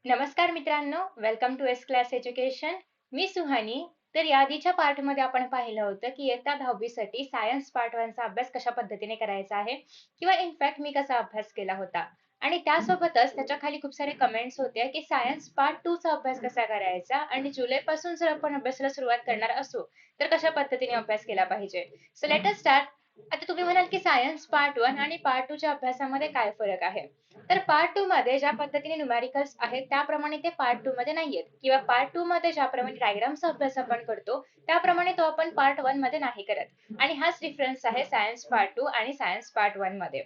नमस्कार मित्रांनो, welcome to S class education. मी सुहानी. तर या आधीच्या पार्टमध्ये आपण पाहिलं होतं की इयत्ता 10वी साठी सायन्स पार्ट 1 चा अभ्यास कशा पद्धतीने करायचा आहे किंवा इनफॅक्ट मी कसा अभ्यास केला होता. आणि त्यासोबतच त्याच्या खाली खूप सारे कमेंट्स होते की सायन्स पार्ट 2 चा अभ्यास कसा करायचा आणि जुलैपासून जर आपण अभ्यासाला सुरुवात करणार असू तर कशा पद्धतीने अभ्यास केला पाहिजे. So let us start. आता तुम्ही म्हणाल की सायन्स पार्ट 1 आणि पार्ट 2 च्या अभ्यासामध्ये काय फरक आहे? तर पार्ट 2 मध्ये ज्या पद्धतीने न्यूमेरिकल्स आहेत त्याप्रमाणे ते पार्ट 2 मध्ये नाहीयेत किंवा पार्ट 2 मध्ये ज्याप्रमाणे डायग्रामचा अभ्यास आपण करतो त्याप्रमाणे तो आपण पार्ट 1 मध्ये नाही करत. आणि हाच डिफरन्स आहे सायन्स पार्ट 2 आणि सायन्स पार्ट 1 मध्ये.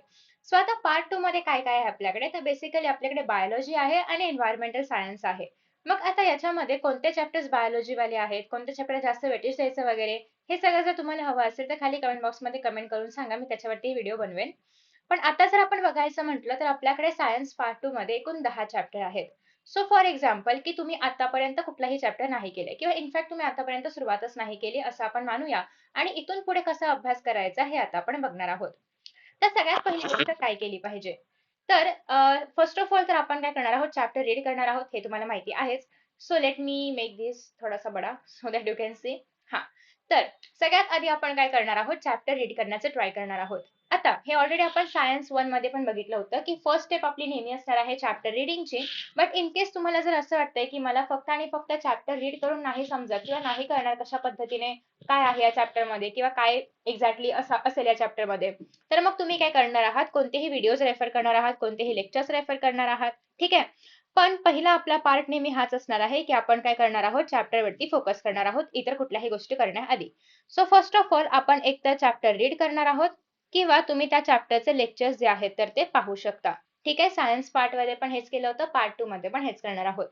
सो आता पार्ट 2 मध्ये काय काय आहे आपल्याकडे, तर बेसिकली आपल्याकडे बायोलॉजी आहे आणि एन्व्हायरमेंटल सायन्स आहे. मग आता याच्यामध्ये कोणते चॅप्टर्स बायोलॉजी वाले आहेत, कोणत्या चॅप्टर जास्त वेटेज द्यायचं वगैरे, हे सगळं जर तुम्हाला हवं असेल तर खाली कमेंट बॉक्समध्ये कमेंट करून सांगा, मी त्याच्यावरती व्हिडिओ बनवेन. पण आता जर आपण बघायचं म्हटलं तर आपल्याकडे सायन्स पार्ट 2 मध्ये एकूण 10 चॅप्टर आहेत. सो फॉर एक्झाम्पल की तुम्ही आतापर्यंत कुठलाही चॅप्टर नाही केले किंवा इनफॅक्ट तुम्ही आतापर्यंत सुरुवातच नाही केली असं आपण मानूया. आणि इथून पुढे कसा अभ्यास करायचा हे आता आपण बघणार आहोत. तर सगळ्यात पहिली गोष्ट काय केली पाहिजे? तर फर्स्ट ऑफ ऑल तर आपण काय करणार आहोत, चॅप्टर रीड करणार आहोत, हे तुम्हाला माहिती आहेच. सो लेट मी मेक दिस थोडासा बडा so that you can see. हा, तर सगळ्यात आधी आपण काय करणार आहोत, चॅप्टर रीड करण्याचं ट्राय करणार आहोत. आता हे ऑलरेडी आपण सायन्स 1 मध्ये पण बघितलं होतं की फर्स्ट स्टेप आपली नेहमी असणार आहे चॅप्टर रीडिंगची. बट इन केस तुम्हाला जर असं वाटतंय की मला फक्त आणि फक्त चॅप्टर रीड करून नाही समजत किंवा नाही करणार कशा पद्धतीने काय आहे या चॅप्टर मध्ये किंवा काय एक्झॅक्टली असं असेल या चॅप्टर मध्ये, तर मग तुम्ही काय करणार आहात, कोणतेही व्हिडिओज रेफर करणार आहात, कोणतेही लेक्चर्स रेफर करणार आहात. ठीक आहे. पण पहिला आपला पार्ट नेहमी हाच असणार आहे की आपण काय करणार आहोत, चॅप्टर वरती फोकस करणार आहोत इतर कुठल्याही गोष्टी करण्याआधी. सो फर्स्ट ऑफ ऑल आपण एक तर चॅप्टर रीड करणार आहोत किंवा तुम्ही त्या चॅप्टरचे लेक्चर्स जे आहेत तर ते पाहू शकता. ठीक आहे. सायन्स पार्ट मध्ये पण हेच केलं होतं, पार्ट 2 मध्ये पण हेच करणार आहोत.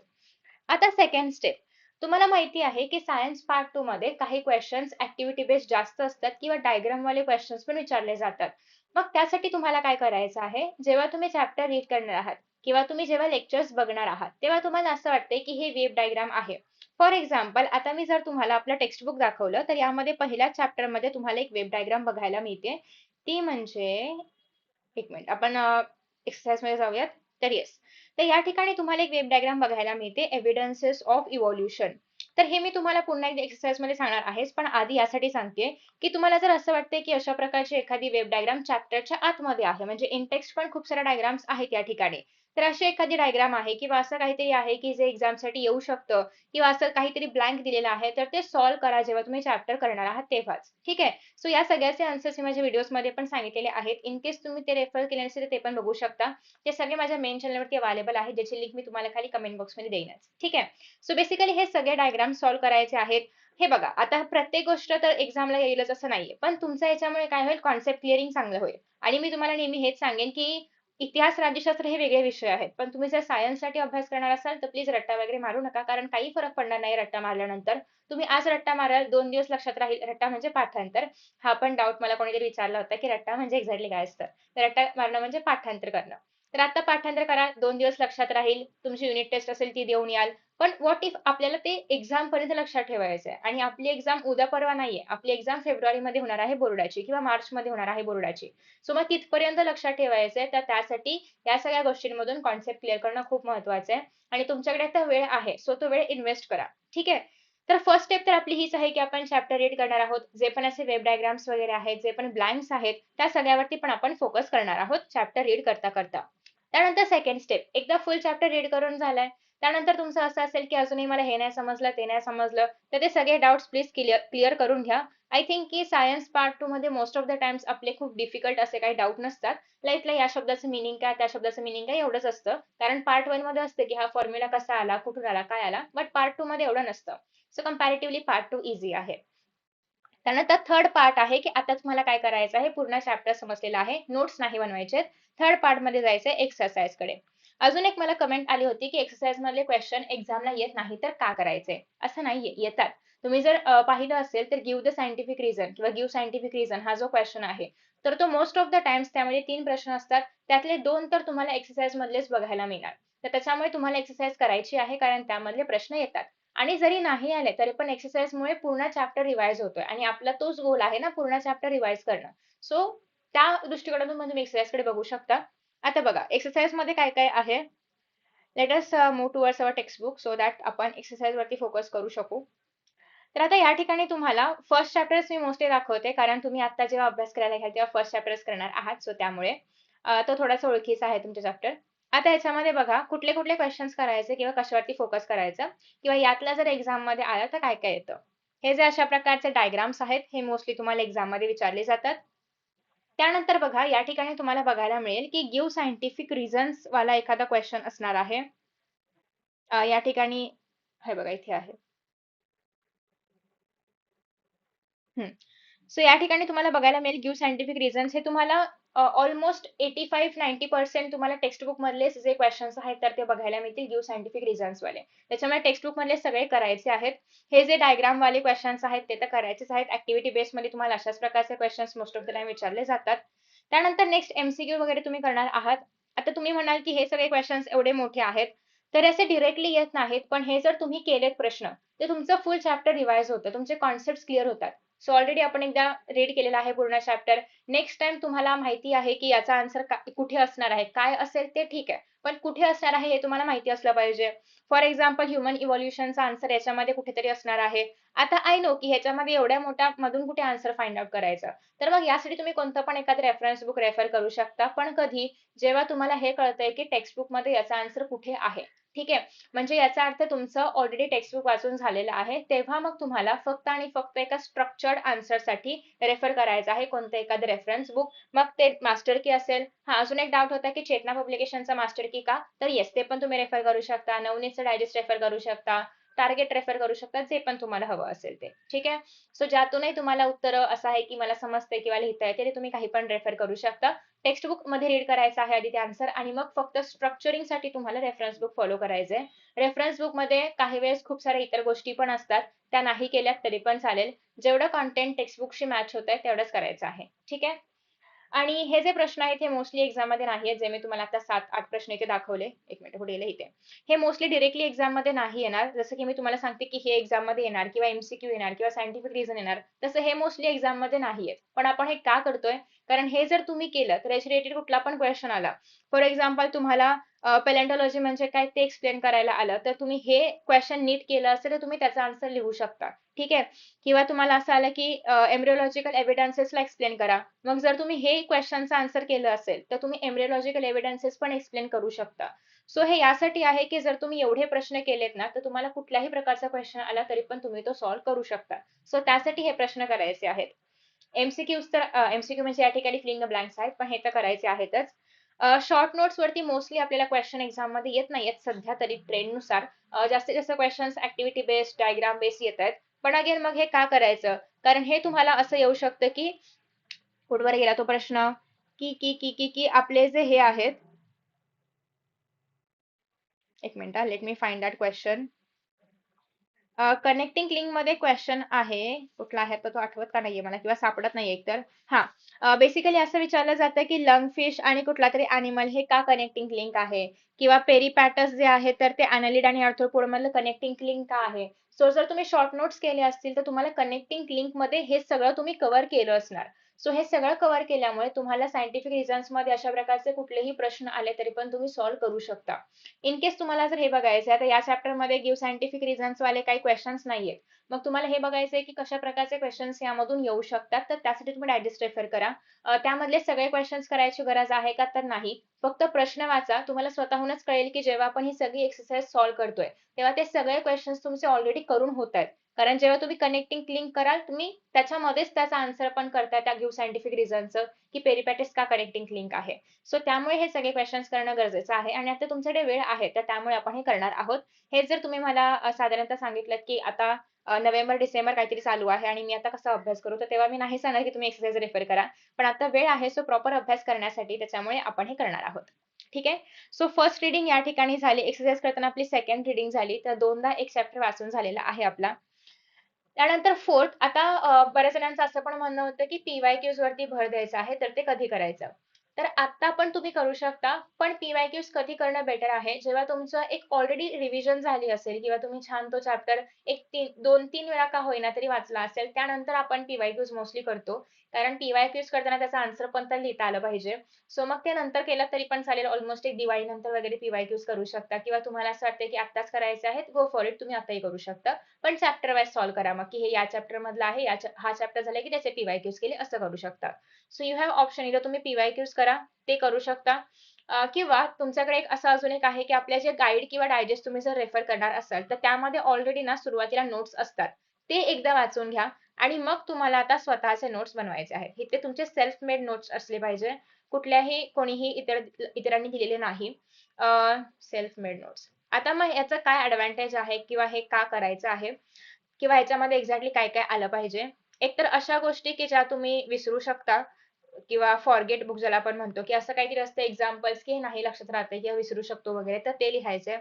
आता सेकंड स्टेप. तुम्हाला माहिती आहे की सायन्स पार्ट 2 मध्ये काही क्वेश्चन्स ऍक्टिव्हिटी बेस्ड जास्त असतात किंवा डायग्राम वाले क्वेश्चन्स पण विचारले जातात. मग त्यासाठी तुम्हाला काय करायचं आहे, जेव्हा तुम्ही चॅप्टर रीड करणार आहात किंवा तुम्ही जेव्हा लेक्चर्स बघणार आहात तेव्हा तुम्हाला असं वाटतंय की हे वेब डायग्राम आहे. फॉर एक्झाम्पल आता मी जर तुम्हाला आपलं टेक्स्ट बुक दाखवलं तर यामध्ये पहिल्या चॅप्टर मध्ये तुम्हाला एक वेब डायग्राम बघायला मिळते. ती म्हणजे, एक मिनिट आपण एक्सरसाइज मध्ये जाऊयात. तर येस, तर या ठिकाणी तुम्हाला एक वेब डायग्राम बघायला मिळते, एव्हिडन्सेस ऑफ इव्होल्युशन. तर हे मी तुम्हाला पुन्हा एकदा एक्सरसाइज मध्ये सांगणार आहेच, पण आधी यासाठी सांगते की तुम्हाला जर असं वाटतंय की अशा प्रकारची एखादी वेब डायग्राम चॅप्टरच्या आतमध्ये आहे, म्हणजे इन टेक्स्ट पण खूप साऱ्या डायग्राम्स आहेत या ठिकाणी, तर अशी एखादी डायग्राम आहे किंवा असं काहीतरी आहे की जे एक्झामसाठी येऊ शकतं किंवा असं काहीतरी ब्लँक दिलेलं आहे, तर ते सॉल्व्ह करा जेव्हा तुम्ही चॅप्टर करणार आहात तेव्हाच. ठीक आहे. सो या सगळ्याचे आन्सर्स मी माझ्या व्हिडिओजमध्ये पण सांगितलेले आहेत. इन केस तुम्ही ते रेफर केले नसेल तर ते पण बघू शकता. ते सगळे माझ्या मेन चॅनलवरती अवेलेबल आहेत, ज्याची लिंक मी तुम्हाला खाली कमेंट बॉक्समध्ये देईनच. ठीक आहे. सो बेसिकली हे सगळे डायग्राम सॉल्व्ह करायचे आहेत. हे बघा, आता प्रत्येक गोष्ट तर एक्झामला येईलच असं नाहीये, पण तुमचं याच्यामुळे काय होईल, कॉन्सेप्ट क्लिअरिंग चांगलं होईल. आणि मी तुम्हाला नेहमी हेच सांगेन की इतिहास, राज्यशास्त्र हे वेगळे विषय आहेत, पण तुम्ही जर सायन्ससाठी अभ्यास करणार असाल तर प्लीज रट्टा वगैरे मारू नका, कारण काही फरक पडणार नाही रट्टा मारल्यानंतर. तुम्ही आज रट्टा माराल, 2 दिवस लक्षात राहील. रट्टा म्हणजे पाठांतर. हा पण डाऊट मला कोणीतरी विचारला होता की रट्टा म्हणजे एक्झॅक्टली काय असतं. तर रट्टा मारणं म्हणजे पाठांतर करणं. तर आता पाठांतर करा, 2 दिवस लक्षात राहील, तुमची युनिट टेस्ट असेल ती देऊन याल. पण व्हॉट इफ आपल्याला ते एक्झाम पर्यंत लक्षात ठेवायचं आहे आणि आपली एक्झाम उद्या परवा नाहीये, आपली एक्झाम फेब्रुवारीमध्ये होणार आहे बोर्डाची किंवा मार्चमध्ये होणार आहे बोर्डाची. सो मग तिथपर्यंत लक्षात ठेवायचंय, तर त्यासाठी या सगळ्या गोष्टींमधून कॉन्सेप्ट क्लिअर करणं खूप महत्वाचं आहे. आणि तुमच्याकडे आता वेळ आहे, सो तो वेळ इन्व्हेस्ट करा. ठीक आहे. तर फर्स्ट स्टेप तर आपली हीच आहे की आपण चॅप्टर रीड करणार आहोत. जे पण असे वेब डायग्राम्स वगैरे आहेत, जे पण ब्लँक्स आहेत, त्या सगळ्यावरती पण आपण फोकस करणार आहोत चॅप्टर रीड करता करता. त्यानंतर सेकंड स्टेप, एकदा फुल चॅप्टर रीड करून झालाय, त्यानंतर तुमचं असं असेल की अजूनही मला हे नाही समजलं, ते नाही समजलं, तर ते सगळे डाउट्स प्लीज क्लिअर क्लिअर करून घ्या. आय थिंक की सायन्स पार्ट 2 मध्ये मोस्ट ऑफ द टाइम्स आपले खूप डिफिकल्ट असे काही डाऊट नसतात. लाईटला या शब्दाचं मिनिंग काय, त्या शब्दाचं मिनिंग काय, एवढंच असतं. कारण पार्ट 1 मध्ये असतं की हा फॉर्म्युला कसा आला, कुठून आला, काय आला, बट पार्ट 2 मध्ये एवढं नसतं. सो कंपॅरेटिव्हली पार्ट 2 इझी आहे. त्यानंतर थर्ड पार्ट आहे की आता तुम्हाला काय करायचं आहे, पूर्ण चॅप्टर समजलेला आहे, नोट्स नाही बनवायचे. थर्ड पार्ट मध्ये जायचंय एक्सरसाइज कडे. अजून एक मला कमेंट आली होती की एक्सरसाइज मधले क्वेश्चन एक्झामला येत नाही तर का करायचे. असं नाहीये, येतात. तुम्ही जर पाहिलं असेल तर गिव्ह द सायंटिफिक रिझन किंवा गिव्ह सायंटिफिक रिझन हा जो क्वेश्चन आहे, तर तो मोस्ट ऑफ द टाइम्स त्यामध्ये 3 प्रश्न असतात, त्यातले 2 तर तुम्हाला एक्सरसाइज मधलेच बघायला मिळणार. तर त्याच्यामुळे तुम्हाला एक्सरसाइज करायची आहे, कारण त्यामधले प्रश्न येतात. आणि जरी नाही आले तरी पण एक्सरसाइजमुळे पूर्ण चॅप्टर रिवाइज होतोय आणि आपला तोच गोल आहे ना, पूर्ण चॅप्टर रिवाइज करणं. सो त्या दृष्टिकोनातून तुम्ही एक्सरसाइज कडे बघू शकता. आता बघा, एक्सरसाइज मध्ये काय काय आहे. Let us move towards our text book so that आपण एक्सरसाइज वरती फोकस करू शकू. तर आता या ठिकाणी तुम्हाला फर्स्ट चॅप्टर्स मी मोस्टली दाखवते, कारण तुम्ही आता जेव्हा अभ्यास करायला घ्याल तेव्हा फर्स्ट चॅप्टर्स करणार आहात, सो त्यामुळे तो थोडासा ओळखीचा आहे तुमचा चॅप्टर. आता याच्यामध्ये बघा कुठले कुठले क्वेश्चन्स करायचे किंवा कशावरती फोकस करायचं, किंवा यातला जर एक्झाम मध्ये आलं तर काय काय येतं. हे जे अशा प्रकारचे डायग्राम्स आहेत हे मोस्टली तुम्हाला एक्झाम मध्ये विचारले जातात. त्यानंतर बघा या ठिकाणी तुम्हाला बघायला मिळेल की गिव्ह सायंटिफिक रिझन्स वाला एखादा क्वेश्चन असणार आहे. या ठिकाणी हे बघा इथे आहे. सो या ठिकाणी तुम्हाला बघायला मिळेल गिव्ह सायंटिफिक रिझन्स, हे तुम्हाला ऑलमोस्ट 85-90% तुम्हाला टेक्स्ट बुक मधले जे क्वेश्चन्स आहेत तर ते बघायला मिळतील गिव्ह सायंटिफिक रिझन्स वाले. त्याच्यामुळे टेक्स्ट बुक मधले सगळे करायचे आहेत. हे जे डायग्राम वाले क्वेश्चन्स आहेत ते तर करायचेच आहेत. ऍक्टिव्हिटी बेस मध्ये तुम्हाला अशाच प्रकारचे questions most of the time विचारले जातात. त्यानंतर नेक्स्ट एमसीक्यू वगैरे तुम्ही करणार आहात. आता तुम्ही म्हणाल की हे सगळे क्वेश्चन्स एवढे मोठे आहेत, तर असे डिरेक्टली येत नाहीत, पण हे जर तुम्ही केलेत प्रश्न तर तुमचं फुल चॅप्टर रिवाइज होतं, तुमचे कॉन्सेप्ट क्लिअर होतात. सो ऑलरेडी आपण एकदा रीड केलेला आहे पूर्ण चॅप्टर. नेक्स्ट टाइम तुम्हाला माहिती आहे की याचा आन्सर कुठे असणार आहे, काय असेल ते ठीक आहे, पण कुठे असणार आहे हे तुम्हाला माहिती असलं पाहिजे. फॉर एक्झाम्पल ह्युमन इव्होल्युशनचा आन्सर याच्यामध्ये कुठेतरी असणार आहे. आता आय नो की ह्याच्यामध्ये एवढ्या मोठ्या मधून कुठे आन्सर फाइंड आउट करायचं, तर मग यासाठी तुम्ही कोणतं पण एखादं रेफरन्स बुक रेफर करू शकता, पण कधी, जेव्हा तुम्हाला हे कळतंय की टेक्स्ट बुक मध्ये याचा आन्सर कुठे आहे. ठीक आहे, म्हणजे याचा अर्थ तुमचं ऑलरेडी टेक्स्ट बुक वाचून झालेलं आहे, तेव्हा मग तुम्हाला फक्त आणि फक्त एका स्ट्रक्चर्ड आन्सरसाठी रेफर करायचं आहे कोणतं एखादं रेफरन्स बुक. मग ते मास्टर की असेल. हा, अजून एक डाऊट होता की चेतना पब्लिकेशनचा मास्टर की का, तर येस ते पण तुम्ही रेफर करू शकता. नवनीतचं डायजेस्ट रेफर करू शकता. टार्गेट रेफर करू शकता, जे पण तुम्हाला हवं असेल ते. ठीक आहे, सो ज्यातूनही तुम्हाला उत्तर असं आहे की मला समजतंय किंवा लिहिता येते ते तुम्ही काही पण रेफर करू शकता. टेक्स्ट बुक मध्ये रीड करायचं आहे आधी ते आन्सर, आणि मग फक्त स्ट्रक्चरिंग साठी तुम्हाला रेफरन्स बुक फॉलो करायचंय. रेफरन्स बुक मध्ये काही वेळेस खूप साऱ्या इतर गोष्टी पण असतात, त्या नाही केल्यात तरी पण चालेल. जेवढं कॉन्टेंट टेक्स्ट बुकशी मॅच होत आहे तेवढंच करायचं आहे. ठीक आहे, आणि हे जे प्रश्न आहेत हे मोस्टली एक्झाम मध्ये नाहीये, जे मी तुम्हाला आता 7-8 प्रश्न इथे दाखवले. एक मिनिट पुढे इथे. हे मोस्टली डिरेक्टली एक्झाम मध्ये नाही येणार. जसं की मी तुम्हाला सांगते की हे एक्झाम मध्ये येणार किंवा एमसीक्यू येणार किंवा सायंटिफिक रिझन येणार, तसं हे मोस्टली एक्झाम मध्ये नाही येत. पण आपण हे का करतोय, कारण हे जर तुम्ही केलं तर याच्या रिलेटेड कुठला पण क्वेश्चन आला, फॉर एक्झाम्पल तुम्हाला पेलेंटॉलॉजी म्हणजे काय ते एक्सप्लेन करायला आलं, तर तुम्ही हे क्वेश्चन नीट केलं असेल तर तुम्ही त्याचा आन्सर लिहू शकता. ठीक आहे, किंवा तुम्हाला असं आलं की एम्ब्रिओलॉजिकल एव्हिडन्सेसला एक्सप्लेन करा, मग जर तुम्ही हे क्वेश्चनचं आन्सर केलं असेल तर तुम्ही एम्ब्रिओलॉजिकल एव्हिडन्सेस पण एक्सप्लेन करू शकता. सो हे यासाठी आहे की जर तुम्ही एवढे प्रश्न केलेत ना, तर तुम्हाला कुठल्याही प्रकारचा क्वेश्चन आला तरी पण तुम्ही तो सॉल्व्ह करू शकता. सो त्यासाठी हे प्रश्न करायचे आहेत. एमसीक्यूज तर एमसीक्यू म्हणजे या ठिकाणी फिलिंग द ब्लँक्स आहेत, पण हे तर करायचे आहेतच. शॉर्ट नोट्स वरती मोस्टली आपल्याला क्वेश्चन एक्झाम मध्ये येत नाहीयेत सध्या तरी ट्रेंडनुसार. जास्तीत जास्त questions activity based diagram based येत आहेत. पण अगेन मग हे का करायचं, कारण हे तुम्हाला असं येऊ शकतं की कुठवर गेला तो प्रश्न, की आपले जे हे आहेत. एक minute, let me find that question. Connecting link मध्ये क्वेश्चन आहे, कुठला आहे तर तो आठवत का नाहीये मला, किंवा सापडत नाहीये एकतर. हा, बेसिकली असं विचारलं जातं की लंग फिश आणि कुठला तरी अॅनिमल हे का कनेक्टिंग लिंक आहे, किंवा पेरिपॅटस जे आहे तर ते अॅनलिड आणि आर्थ्रोपोड मधलं कनेक्टिंग लिंक का आहे. सो जर तुम्ही शॉर्ट नोट्स केले असतील तर तुम्हाला कनेक्टिंग लिंक मध्ये हे सगळं तुम्ही कव्हर केलं असणार. सो हे सगळं कव्हर केल्यामुळे तुम्हाला सायंटिफिक रिझन्स मध्ये अशा प्रकारचे कुठलेही प्रश्न आले तरी पण तुम्ही सॉल्व्ह करू शकता. इन केस तुम्हाला जर हे बघायचं आहे, आता या चॅप्टर मध्ये गिव्ह सायंटिफिक रिझन्स वाले काही क्वेश्चन्स नाहीयेत, मग तुम्हाला हे बघायचंय की कशा प्रकारचे क्वेश्चन्स यामधून येऊ शकतात, तर त्यासाठी तुम्ही डायजेस्ट रेफर करा. त्यामधले सगळे क्वेश्चन्स करायची गरज आहे का, तर नाही. फक्त प्रश्न वाचा, तुम्हाला स्वतःहूनच कळेल की जेव्हा आपण ही सगळी एक्सरसाइज सॉल्व्ह करतोय तेव्हा ते सगळे क्वेश्चन्स तुमचे ऑलरेडी करून होत आहेत. कारण जेव्हा तुम्ही कनेक्टिंग लिंक कराल, तुम्ही त्याच्यामध्येच त्याचा आन्सर पण करताय त्या गिव्ह सायंटिफिक रिझनचं, की पेरिपॅटिस का कनेक्टिंग लिंक आहे. सो त्यामुळे हे सगळे क्वेश्चन्स करणं गरजेचं आहे, आणि आता तुमच्याकडे वेळ आहे तर त्यामुळे आपण हे करणार आहोत. हे जर तुम्ही मला साधारणतः सांगितलं की आता नोव्हेंबर डिसेंबर काहीतरी चालू आहे आणि मी आता कसा अभ्यास करू, तर तेव्हा मी नाही सांगणार की तुम्ही एक्सरसाइज रेफर करा. पण आता वेळ आहे सो प्रॉपर अभ्यास करण्यासाठी, त्याच्यामुळे आपण हे करणार आहोत. ठीक आहे, सो फर्स्ट रिडिंग या ठिकाणी झाली. एक्सरसाइज करताना आपली सेकंड रिडिंग झाली, तर दोनदा एक चॅप्टर वाचून झालेला आहे आपला. त्यानंतर फोर्थ, आता बऱ्याच जणांचं असं पण म्हणणं होतं की पीवायक्यूज वरती भर द्यायचा आहे, तर ते कधी करायचं. तर आता पण तुम्ही करू शकता, पण पीवायक्यूज कधी करणं बेटर आहे, जेव्हा तुमचं एक ऑलरेडी रिव्हिजन झाली असेल किंवा तुम्ही छान तो चॅप्टर एक 2-3 वेळा का होईना तरी वाचला असेल, त्यानंतर आपण पीवायक्यूज मोस्टली करतो. कारण PYQs करताना त्याचा आन्सर पण तर लिहिता आलं पाहिजे. सो मग ते नंतर केलं तरी पण चालेल. ऑलमोस्ट एक दिवाळीनंतर वगैरे PYQs करू शकता किंवा तुम्हाला असं वाटतंय की आत्ताच करायचे आहेत, गो फॉर इट. तुम्ही आताही करू शकता. पण चॅप्टर वाईज सॉल्व्ह करा मग, की हे या चॅप्टर मधलं आहे, हा चॅप्टर झाला की त्याचे PYQs केले असं करू शकता. सो यू हॅव ऑप्शन, इथं तुम्ही PYQs करा, ते करू शकता. किंवा तुमच्याकडे एक असं अजून एक आहे, की आपल्या जे गाईड किंवा डायजेस्ट तुम्ही जर रेफर करणार असाल, तर त्यामध्ये ऑलरेडी ना सुरुवातीला नोट्स असतात. ते एकदा वाचून घ्या आणि मग तुम्हाला आता स्वतःचे नोट्स बनवायचे आहेत. हे ते तुमचे सेल्फ मेड नोट्स असले पाहिजे. कुठल्याही कोणीही इतरांनी दिलेले नाही. Self made notes. आता मग याचं काय एडव्हांटेज आहे किंवा हे का करायचं आहे किंवा ह्याच्यामध्ये एक्झॅक्टली काय काय आलं पाहिजे. एकतर अशा गोष्टी की ज्या तुम्ही विसरू शकता किंवा फॉरगेट बुक ज्याला आपण म्हणतो, की असं काहीतरी असतं एक्झाम्पल्स की हे नाही लक्षात राहतंय किंवा विसरू शकतो वगैरे, तर ते लिहायचंय.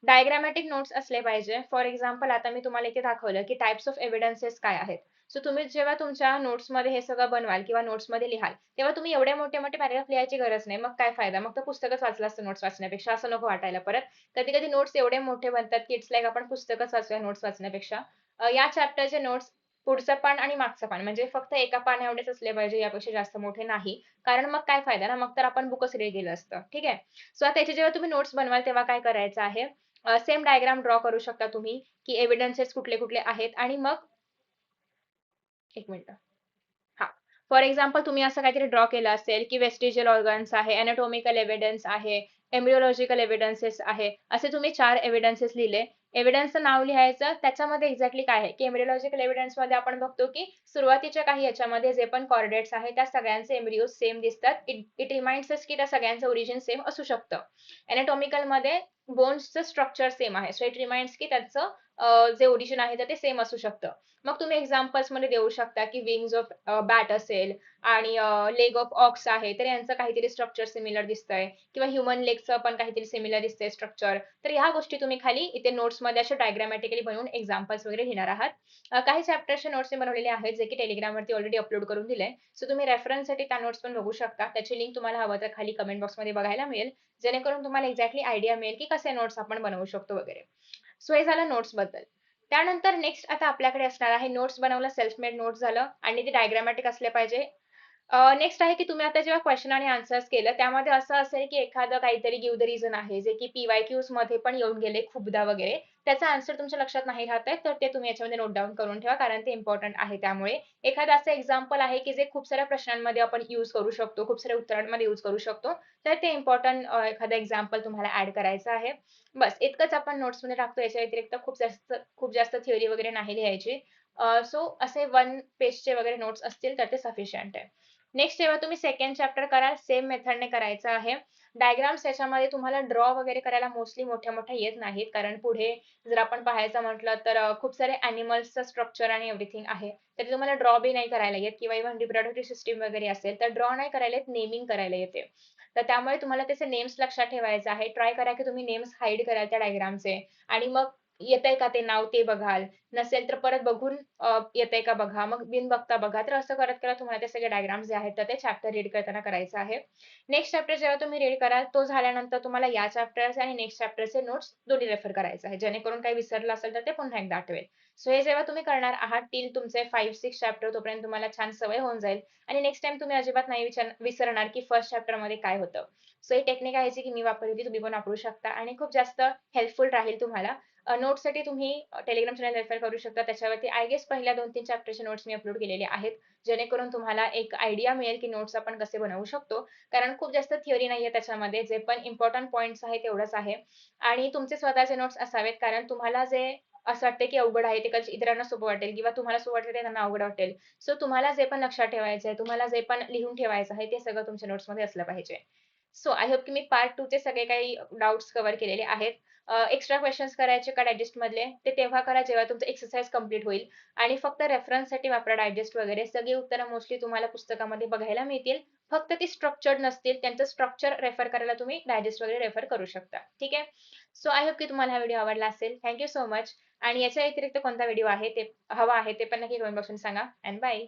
डायग्रामॅटिक नोट्स असले पाहिजे. फॉर एक्झाम्पल आता मी तुम्हाला इथे दाखवलं, की टाइप्स ऑफ एव्हिडन्सेस काय आहेत. सो तुम्ही जेव्हा तुमच्या नोट्समध्ये हे सगळं बनवाल किंवा नोट्समध्ये लिहाल, तेव्हा तुम्ही एवढे मोठे-मोठे पॅराग्राफ लिहायची गरज नाही. मग काय फायदा? मग तर पुस्तकच वाचलं असतं नोट्स वाचण्यापेक्षा, असं नको वाटायला परत. कधी-कधी नोट्स एवढे मोठे बनतात, की इट्स लाइक आपण पुस्तकच वाचूया नोट्स वाचण्यापेक्षा. या चॅप्टरचे नोट्स पुढचं पान आणि मागचं पान म्हणजे फक्त एका पान एवढेच असले पाहिजे, यापेक्षा जास्त मोठे नाही. कारण मग काय फायदा ना, मग तर आपण बुकच रीड केलं असतं. ठीक आहे? सो आता याचे जेव्हा तुम्ही नोट्स बनवाल तेव्हा काय करायचं आहे, सेम डायग्राम ड्रॉ करू शकता तुम्ही, की एव्हिडन्सेस कुठले-कुठले आहेत आणि मग 1 मिनिट. हां. फॉर एक्झाम्पल तुम्ही असं काहीतरी ड्रॉ केलं असेल, की वेस्टिजियल ऑर्गन्स आहे, एनाटॉमिकल एव्हिडन्स आहे, एम्ब्रिओलॉजिकल एव्हिडन्सेस आहे. असे तुम्ही 4 एव्हिडन्सेस लिहिले. एव्हिडन्सचं नाव लिहायचं. त्याच्यामध्ये एक्झॅक्टली काय आहे, की एम्ब्रिओलॉजिकल एव्हिडन्समध्ये आपण बघतो, की सुरुवातीच्या काही याच्यामध्ये जे पण कॉर्डेट्स आहेत, त्या सगळ्यांचे एम्ब्रिओज सेम दिसतात. इट इट रिमाइंड्स अस, की त्या सगळ्यांचं ओरिजिन सेम असू शकतं. एनाटॉमिकलमध्ये बोन्सचं स्ट्रक्चर सेम आहे. सो इट रिमाइंड्स, की त्याचं जे ओरिजिन आहे तर ते सेम असू शकतं. मग तुम्ही एक्झाम्पल्समध्ये देऊ शकता, की विंग्स ऑफ बॅट असेल आणि लेग ऑफ ऑक्स आहे, तर यांचं काहीतरी स्ट्रक्चर सिमिलर दिसतंय किंवा ह्युमन लेगचं पण काहीतरी सिमिलर दिसतंय स्ट्रक्चर. तर ह्या गोष्टी तुम्ही खाली इथे नोट्समध्ये अशा डायग्रामॅटिकली बनवून एक्झाम्पल्स वगैरे लिहिणार आहात. काही चॅप्टर्सचे नोट्स मी बनवलेले आहेत, जे की Telegramवरती ऑलरेडी अपलोड करून दिले. सो तुम्ही रेफरन्ससाठी त्या नोट्स पण बघू शकता. त्याची लिंक तुम्हाला हवं तर खाली कमेंट बॉक्समध्ये बघायला मिळेल. जेणेकरून तुम्हाला एक्झॅक्टली आयडिया मिळेल, की कसे नोट्स आपण बनवू शकतो वगैरे. सो हे झालं नोट्सबद्दल. त्यानंतर नेक्स्ट आता आपल्याकडे असणार आहे नोट्स बनवलं, सेल्फ मेड नोट्स झालं आणि ते डायग्रामॅटिक असले पाहिजे. नेक्स्ट आहे की तुम्ही आता जेव्हा क्वेश्चन आणि आन्सर्स केलं, त्यामध्ये असं असेल की एखादं काहीतरी गिव्ह द रिझन आहे, जे की PYQs मध्ये पण येऊन गेले खूपदा वगैरे. त्याचा आन्सर तुमच्या लक्षात नाही राहत आहे, तर ते तुम्ही याच्यामध्ये नोट डाउन करून ठेवा, कारण ते इम्पोर्टंट आहे त्यामुळे. एखादं असं एक्झाम्पल आहे की जे खूप साऱ्या प्रश्नांमध्ये आपण यूज करू शकतो, खूप साऱ्या उत्तरांमध्ये यूज करू शकतो. तर ते इम्पोर्टंट एखादं एक्झाम्पल तुम्हाला ॲड करायचं आहे. बस इतकंच आपण नोट्समध्ये टाकतो. याच्या व्यतिरिक्त खूप जास्त थिअरी वगैरे नाही लिहायची. सो असे 1 पेजचे वगैरे नोट्स असतील तर ते सफिशियंट आहे. नेक्स्ट जेव्हा तुम्ही सेकंड चॅप्टर कराल, सेम मेथडने करायचं आहे. डायग्राम्स याच्यामध्ये तुम्हाला ड्रॉ वगैरे करायला मोस्टली मोठ्या-मोठ्या येत नाहीत. कारण पुढे जर आपण पाहायचं म्हटलं तर खूप सारे ॲनिमल्सचं स्ट्रक्चर आणि एव्हरीथिंग आहे. तर तुम्हाला ड्रॉ बी नाही करायला येत किंवा इव्हन रिप्रोडक्टिव्ह सिस्टम वगैरे असेल, तर ड्रॉ नाही करायला येत, नेमिंग करायला येते. तर त्यामुळे तुम्हाला त्याचे नेम्स लक्षात ठेवायचे आहे. ट्राय करा की तुम्ही नेम्स हाईड कराल त्या डायग्रामचे आणि मग येतंय का ते नाव ते बघाल. नसेल तर परत बघून येतंय का बघा. मग बिन बघता बघा. तर असं करत-करत तुम्हाला ते सगळे डायग्राम्स जे आहेत, तर ते चॅप्टर रीड करताना करायचं आहे. नेक्स्ट चॅप्टर जेव्हा तुम्ही रीड कराल, तो झाल्यानंतर तुम्हाला या चॅप्टर्स आणि नेक्स्ट चॅप्टरचे नोट्स दोन्ही रेफर करायचं आहे. जेणेकरून काही विसरलं असेल तर ते पुन्हा एकदा आठवेल. सो हे जेव्हा तुम्ही करणार आहात टिल तुमचे 5-6 चॅप्टर तोपर्यंत तुम्हाला छान सवय होऊन जाईल आणि नेक्स्ट टाईम तुम्ही अजिबात नाही विसरणार की फर्स्ट चॅप्टरमध्ये काय होतं. सो ही टेक्निक आहे जी की मी वापरली होती. तुम्ही पण वापरू शकता आणि खूप जास्त हेल्पफुल राहील तुम्हाला. नोट्ससाठी तुम्ही Telegram चॅनल रेफर करू शकता. त्याच्यावरती आय गेस पहिल्या 2-3 चॅप्टरचे नोट्स मी अपलोड केलेले आहेत. जेणेकरून तुम्हाला एक आयडिया मिळेल की नोट्स आपण कसे बनवू शकतो. कारण खूप जास्त थिअरी नाहीये त्याच्यामध्ये. जे पण इम्पोर्टंट पॉइंट्स आहेत तेवढंच आहे. आणि तुमचे स्वतःचे नोट्स असावेत कारण तुम्हाला जे असं वाटतं की अवघड आहे ते कदाचित इतरांना सोपं वाटेल किंवा तुम्हाला सोपं वाटेल ते त्यांना अवघड वाटेल. सो तुम्हाला जे पण लक्षात ठेवायचं आहे, तुम्हाला जे पण लिहून ठेवायचं आहे, ते सगळं तुमच्या नोट्समध्ये असलं पाहिजे. सो आय होप की मी पार्ट 2 चे सगळे काही डाउट्स कव्हर केलेले आहेत. एक्स्ट्रा क्वेशन्स करायचे का डायजेस्टमधले, ते तेव्हा करा जेव्हा तुमचं एक्सरसाइज कंप्लीट होईल आणि फक्त रेफरन्ससाठी वापरा डायजेस्ट वगैरे. सगळी उत्तरं मोस्टली तुम्हाला पुस्तकामध्ये बघायला मिळतील. फक्त ती स्ट्रक्चर्ड नसतील. त्यांचं स्ट्रक्चर रेफर करायला तुम्ही डायजेस्ट वगैरे रेफर करू शकता. ठीक आहे? सो आय होप की तुम्हाला हा व्हिडिओ आवडला असेल. Thank so much. आणि याच्या व्यतिरिक्त कोणता व्हिडिओ आहे ते हवा आहे ते पण नक्की कमेंट बॉक्समध्ये सांगा. And bye.